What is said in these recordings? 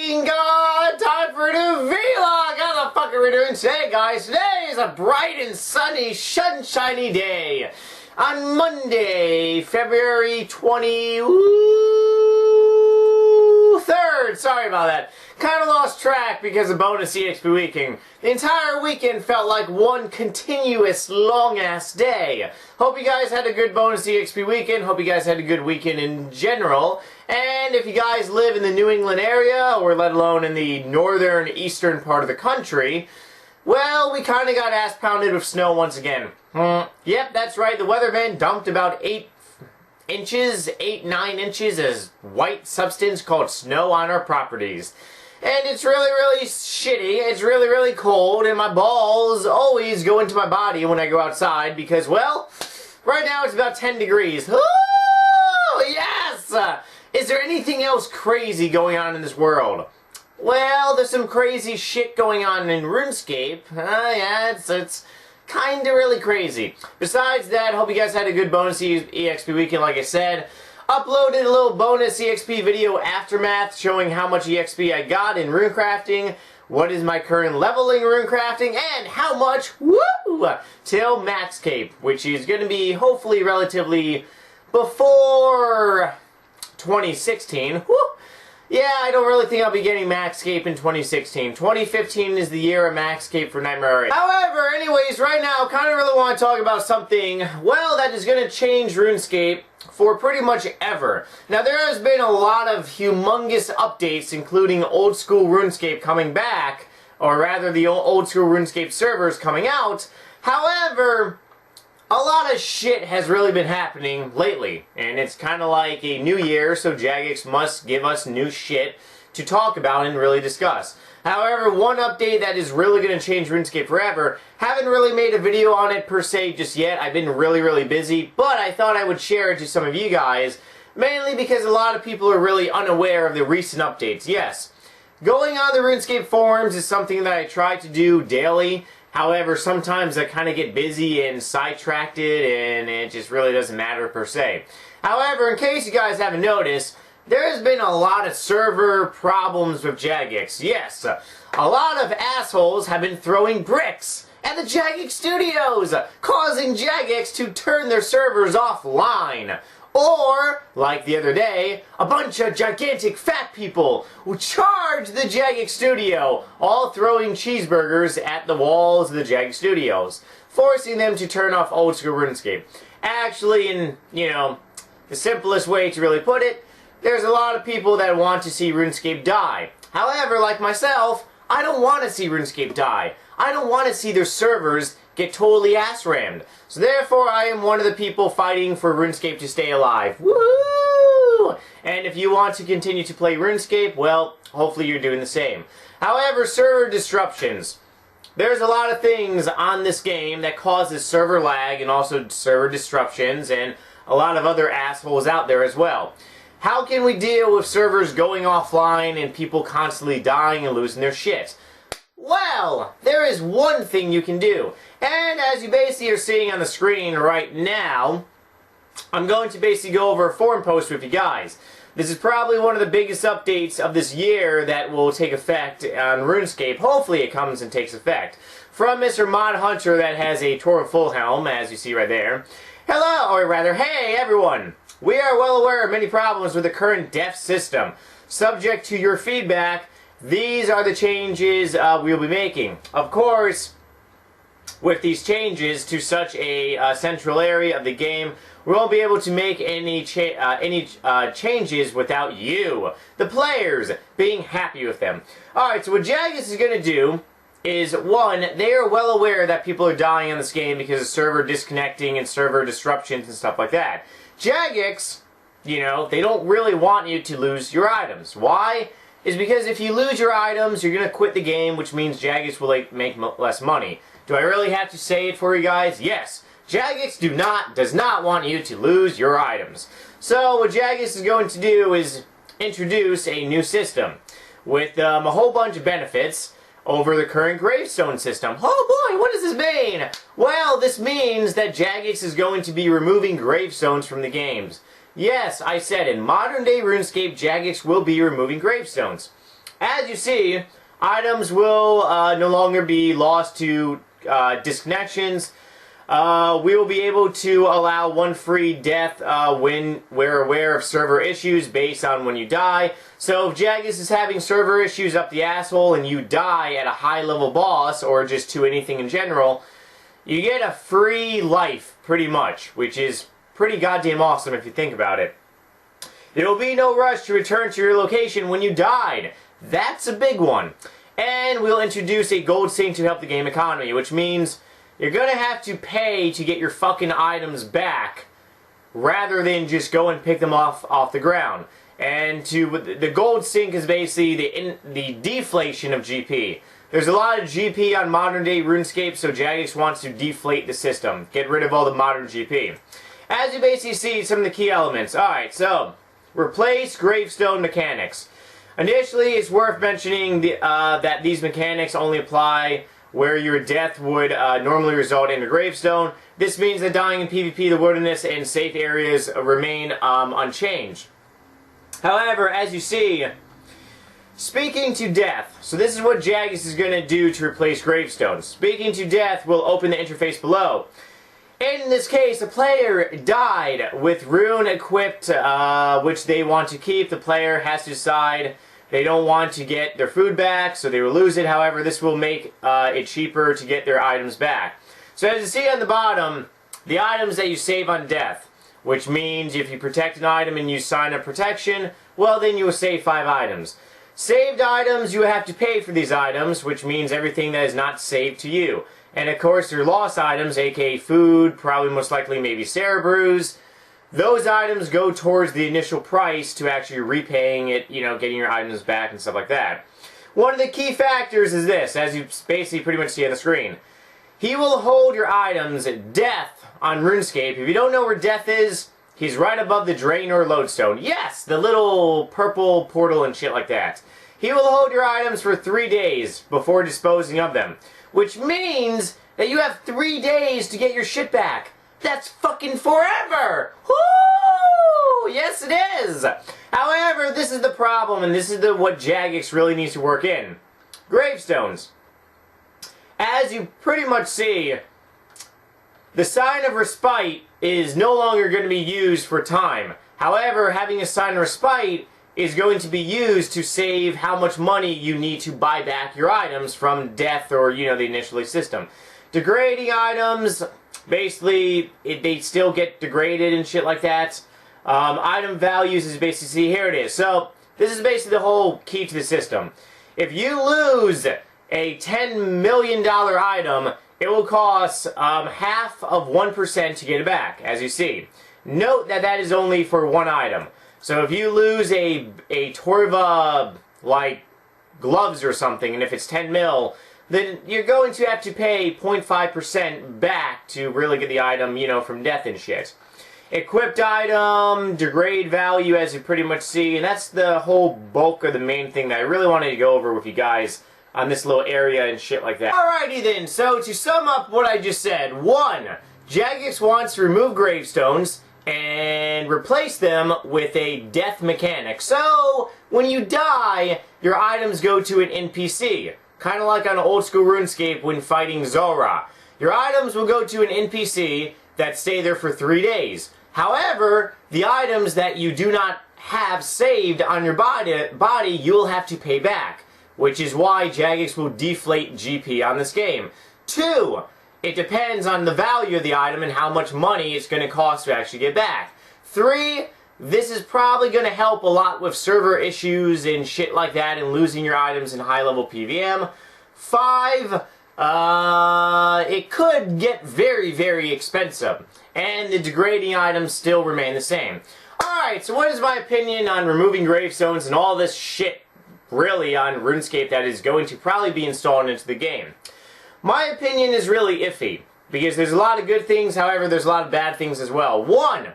fucking god! Time for a new vlog! How the fuck are we doing today, guys? Today is a bright and sunny, sunshiny day. On Monday, February 23rd. Sorry about that. Kind of lost track because of bonus EXP weekend. The entire weekend felt like one continuous long-ass day. Hope you guys had a good bonus EXP weekend. Hope you guys had a good weekend in general. And if you guys live in the New England area, or let alone in the northern, eastern part of the country, well, we kind of got ass-pounded with snow once again. Yep, that's right. The weatherman dumped about 9 inches as white substance called snow on our properties. And it's really shitty. It's really cold, and my balls always go into my body when I go outside because, well, right now it's about 10 degrees. Ooh, yes! Is there anything else crazy going on in this world? Well, there's some crazy shit going on in RuneScape. Yeah, it's kind of really crazy. Besides that, hope you guys had a good bonus EXP weekend, like I said. Uploaded a little bonus EXP video aftermath showing how much EXP I got in runecrafting, what is my current leveling runecrafting, and how much, woo, till max cape, which is going to be hopefully relatively before 2016. Woo. Yeah, I don't really think I'll be getting max cape in 2016. 2015 is the year of max cape for NightmareRH. However, anyways, right now, I kind of really want to talk about something, well, that is going to change RuneScape for pretty much ever. Now, there has been a lot of humongous updates, including old school RuneScape coming back, or rather the old school RuneScape servers coming out. However, a lot of shit has really been happening lately, and it's kind of like a new year, so Jagex must give us new shit to talk about and really discuss. However, one update that is really going to change RuneScape forever, haven't really made a video on it per se just yet. I've been really busy, but I thought I would share it to some of you guys, mainly because a lot of people are really unaware of the recent updates. Yes, going on the RuneScape forums is something that I try to do daily. However, sometimes I kind of get busy and sidetracked and it just really doesn't matter per se. However, in case you guys haven't noticed, there has been a lot of server problems with Jagex. Yes, a lot of assholes have been throwing bricks at the Jagex studios, causing Jagex to turn their servers offline. Or, like the other day, a bunch of gigantic fat people who charged the Jagex studio, all throwing cheeseburgers at the walls of the Jagex studios, forcing them to turn off old school RuneScape. Actually, in, the simplest way to really put it, there's a lot of people that want to see RuneScape die. However, like myself, I don't want to see RuneScape die. I don't want to see their servers get totally ass-rammed. So therefore, I am one of the people fighting for RuneScape to stay alive. Woo! And if you want to continue to play RuneScape, well, hopefully you're doing the same. However, server disruptions. There's a lot of things on this game that causes server lag and also server disruptions and a lot of other assholes out there as well. How can we deal with servers going offline and people constantly dying and losing their shit? Well, there is one thing you can do. And as you basically are seeing on the screen right now, I'm going to basically go over a forum post with you guys. This is probably one of the biggest updates of this year that will take effect on RuneScape. Hopefully it comes and takes effect. From Mr. Mod Hunter that has a Tor full helm, as you see right there. Hello, or rather, hey everyone. We are well aware of many problems with the current def system. Subject to your feedback, these are the changes we'll be making. Of course, with these changes to such a central area of the game, we won't be able to make any changes without you, the players, being happy with them. Alright, so what Jagex is going to do is, one, they are well aware that people are dying on this game because of server disconnecting and server disruptions and stuff like that. Jagex, they don't really want you to lose your items. Why? Is because if you lose your items, you're going to quit the game, which means Jagex will make less money. Do I really have to say it for you guys? Yes. Jagex does not want you to lose your items. So what Jagex is going to do is introduce a new system with a whole bunch of benefits over the current Gravestone system. Oh boy, what does this mean? Well, this means that Jagex is going to be removing Gravestones from the games. Yes, I said in modern day RuneScape, Jagex will be removing Gravestones. As you see, items will no longer be lost to disconnections. We will be able to allow one free death when we're aware of server issues based on when you die. So if Jagex is having server issues up the asshole and you die at a high level boss or just to anything in general, you get a free life pretty much, which is pretty goddamn awesome if you think about it. There will be no rush to return to your location when you died. That's a big one. And we'll introduce a gold sink to help the game economy, which means you're going to have to pay to get your fucking items back rather than just go and pick them off the ground. And the gold sink is basically the deflation of GP. There's a lot of GP on modern day RuneScape, so Jagex wants to deflate the system. Get rid of all the modern GP. As you basically see some of the key elements. Alright, so replace gravestone mechanics. Initially, it's worth mentioning that these mechanics only apply where your death would normally result in a gravestone. This means that dying in PvP, the wilderness, and safe areas remain unchanged. However, as you see, speaking to death, so this is what Jagex is going to do to replace gravestones. Speaking to death will open the interface below. In this case, a player died with rune equipped, which they want to keep. The player has to decide they don't want to get their food back, so they will lose it. However, this will make it cheaper to get their items back. So as you see on the bottom, the items that you save on death, which means if you protect an item and you sign a protection, well then you will save 5 items. Saved items, you have to pay for these items, which means everything that is not saved to you. And of course, your lost items, aka food, probably most likely maybe Cerebrews, those items go towards the initial price to actually repaying it, you know, getting your items back and stuff like that. One of the key factors is this, as you basically pretty much see on the screen. He will hold your items at death on RuneScape. If you don't know where death is, he's right above the drain or lodestone. Yes, the little purple portal and shit like that. He will hold your items for 3 days before disposing of them. Which means that you have 3 days to get your shit back. That's fucking forever! Woo! Yes, it is! However, this is the problem, and this is what Jagex really needs to work in. Gravestones. As you pretty much see, the sign of respite is no longer going to be used for time. However, having a sign of respite is going to be used to save how much money you need to buy back your items from death or, you know, the initial system. Degrading items, basically, they still get degraded and shit like that. Item values is basically, here it is. So, this is basically the whole key to the system. If you lose a $10 million item, it will cost half of 1% to get it back, as you see. Note that that is only for one item. So if you lose a Torva, like, gloves or something, and if it's 10 mil, then you're going to have to pay 0.5% back to really get the item, you know, from death and shit. Equipped item, degrade value, as you pretty much see, and that's the whole bulk of the main thing that I really wanted to go over with you guys on this little area and shit like that. Alrighty then, so to sum up what I just said, 1. Jagex wants to remove gravestones and replace them with a death mechanic. So, when you die, your items go to an NPC. Kind of like on old school RuneScape when fighting Zora. Your items will go to an NPC that stay there for 3 days. However, the items that you do not have saved on your body you'll have to pay back. Which is why Jagex will deflate GP on this game. 2. It depends on the value of the item and how much money it's going to cost to actually get back. 3. This is probably going to help a lot with server issues and shit like that and losing your items in high-level PVM. 5. It could get very, very expensive. And the degrading items still remain the same. Alright, so what is my opinion on removing gravestones and all this shit, really, on RuneScape that is going to probably be installed into the game? My opinion is really iffy, because there's a lot of good things, however there's a lot of bad things as well. 1.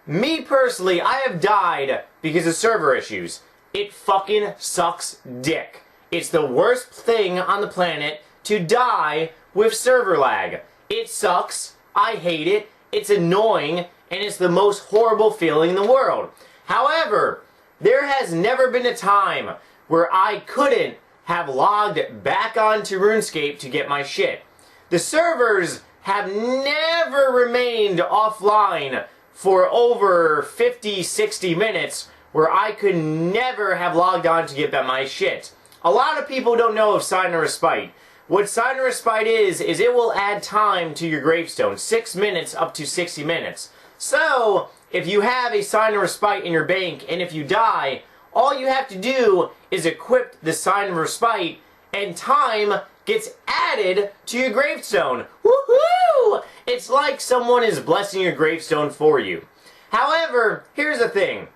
Me personally, I have died because of server issues. It fucking sucks dick. It's the worst thing on the planet to die with server lag. It sucks, I hate it, it's annoying, and it's the most horrible feeling in the world. However, there has never been a time where I couldn't have logged back onto RuneScape to get my shit. The servers have never remained offline for over 50, 60 minutes where I could never have logged on to get my shit. A lot of people don't know of Sign of Respite. What Sign of Respite is it will add time to your gravestone, 6 minutes up to 60 minutes. So, if you have a Sign of Respite in your bank, and if you die, all you have to do is equip the Sign of Respite, and time gets added to your gravestone. Woohoo! It's like someone is blessing your gravestone for you. However, here's the thing.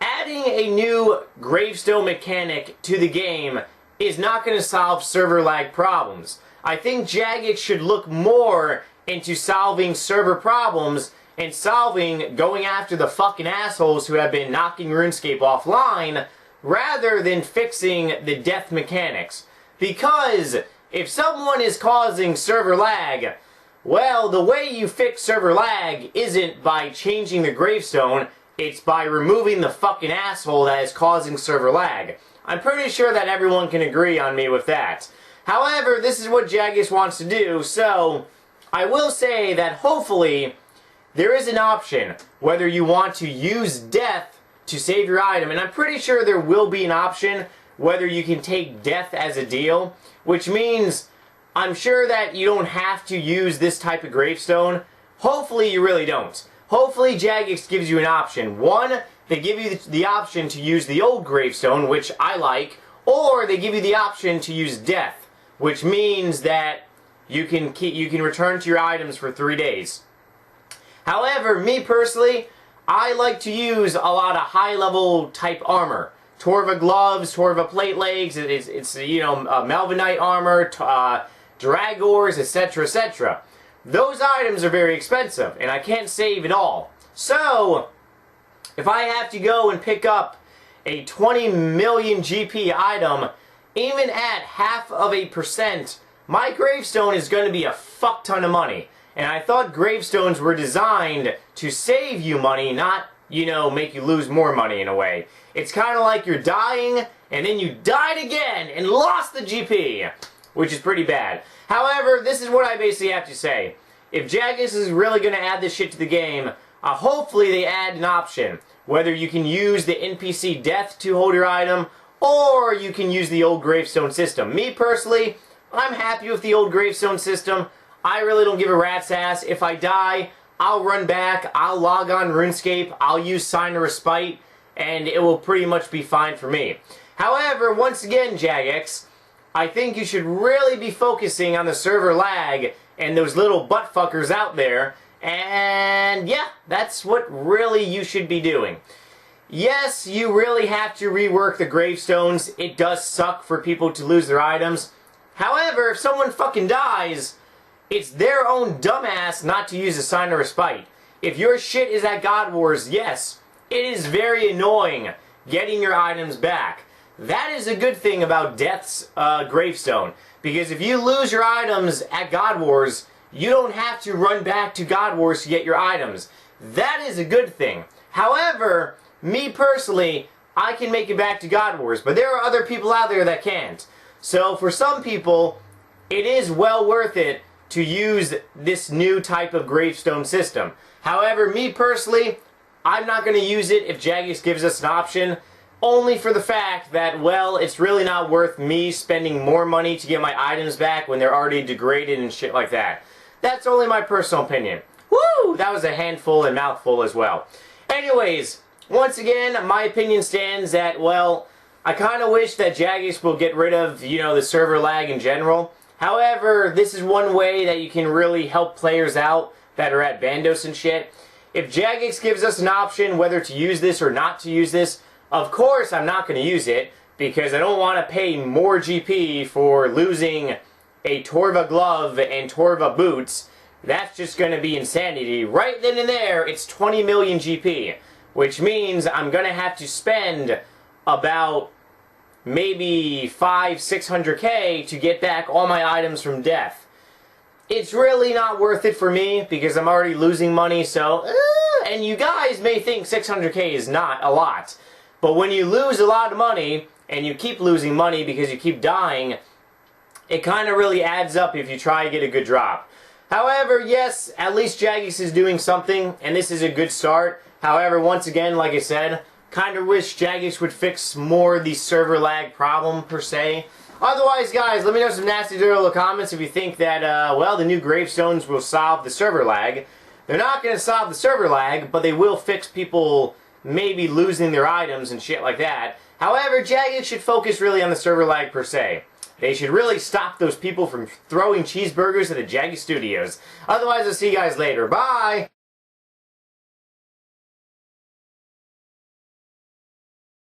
Adding a new gravestone mechanic to the game is not going to solve server lag problems. I think Jagex should look more into solving server problems and going after the fucking assholes who have been knocking RuneScape offline rather than fixing the death mechanics. Because if someone is causing server lag, well, the way you fix server lag isn't by changing the gravestone, it's by removing the fucking asshole that is causing server lag. I'm pretty sure that everyone can agree on me with that. However, this is what Jagex wants to do, so I will say that hopefully there is an option whether you want to use death to save your item, and I'm pretty sure there will be an option whether you can take death as a deal, which means I'm sure that you don't have to use this type of gravestone. Hopefully you really don't. Hopefully Jagex gives you an option. One, they give you the option to use the old gravestone, which I like, or they give you the option to use death, which means that you can return to your items for 3 days. However, me personally, I like to use a lot of high-level type armor. Torva gloves, Torva plate legs, it's you know, Melvinite armor, Dragors, etc., etc. Those items are very expensive, and I can't save it all. So, if I have to go and pick up a 20 million GP item, even at 0.5%, my gravestone is going to be a fuck ton of money. And I thought gravestones were designed to save you money, not, you know, make you lose more money in a way. It's kind of like you're dying, and then you died again and lost the GP, which is pretty bad. However, this is what I basically have to say. If Jagex is really going to add this shit to the game, hopefully they add an option. Whether you can use the NPC death to hold your item, or you can use the old gravestone system. Me personally, I'm happy with the old gravestone system. I really don't give a rat's ass. If I die, I'll run back, I'll log on RuneScape, I'll use Sign of Respite, and it will pretty much be fine for me. However, once again, Jagex, I think you should really be focusing on the server lag and those little buttfuckers out there, and yeah, that's what really you should be doing. Yes, you really have to rework the gravestones. It does suck for people to lose their items. However, if someone fucking dies, it's their own dumbass not to use a Sign of Respite. If your shit is at God Wars, yes, it is very annoying getting your items back. That is a good thing about Death's gravestone, because if you lose your items at God Wars, you don't have to run back to God Wars to get your items. That is a good thing. However, me personally, I can make it back to God Wars, but there are other people out there that can't. So for some people, it is well worth it to use this new type of gravestone system. However, me personally, I'm not going to use it if Jagex gives us an option, only for the fact that, well, it's really not worth me spending more money to get my items back when they're already degraded and shit like that. That's only my personal opinion. Woo! That was a handful and mouthful as well. Anyways, once again, my opinion stands that, well, I kind of wish that Jagex will get rid of, you know, the server lag in general. However, this is one way that you can really help players out that are at Bandos and shit. If Jagex gives us an option whether to use this or not to use this, of course I'm not going to use it, because I don't want to pay more GP for losing a Torva glove and Torva boots. That's just going to be insanity. Right then and there, it's 20 million GP, which means I'm going to have to spend about maybe 500-600k to get back all my items from death. It's really not worth it for me because I'm already losing money, so and you guys may think 600k is not a lot, But when you lose a lot of money, and you keep losing money because you keep dying, it kind of really adds up if you try to get a good drop. However, yes, at least Jagex is doing something, and this is a good start. However, once again, like I said, kind of wish Jagex would fix more of the server lag problem, per se. Otherwise, guys, let me know some nasty dirt in the comments if you think that, well, the new Gravestones will solve the server lag. They're not going to solve the server lag, but they will fix people maybe losing their items and shit like that. However, Jagex should focus really on the server lag, per se. They should really stop those people from throwing cheeseburgers at the Jagex Studios. Otherwise, I'll see you guys later. Bye!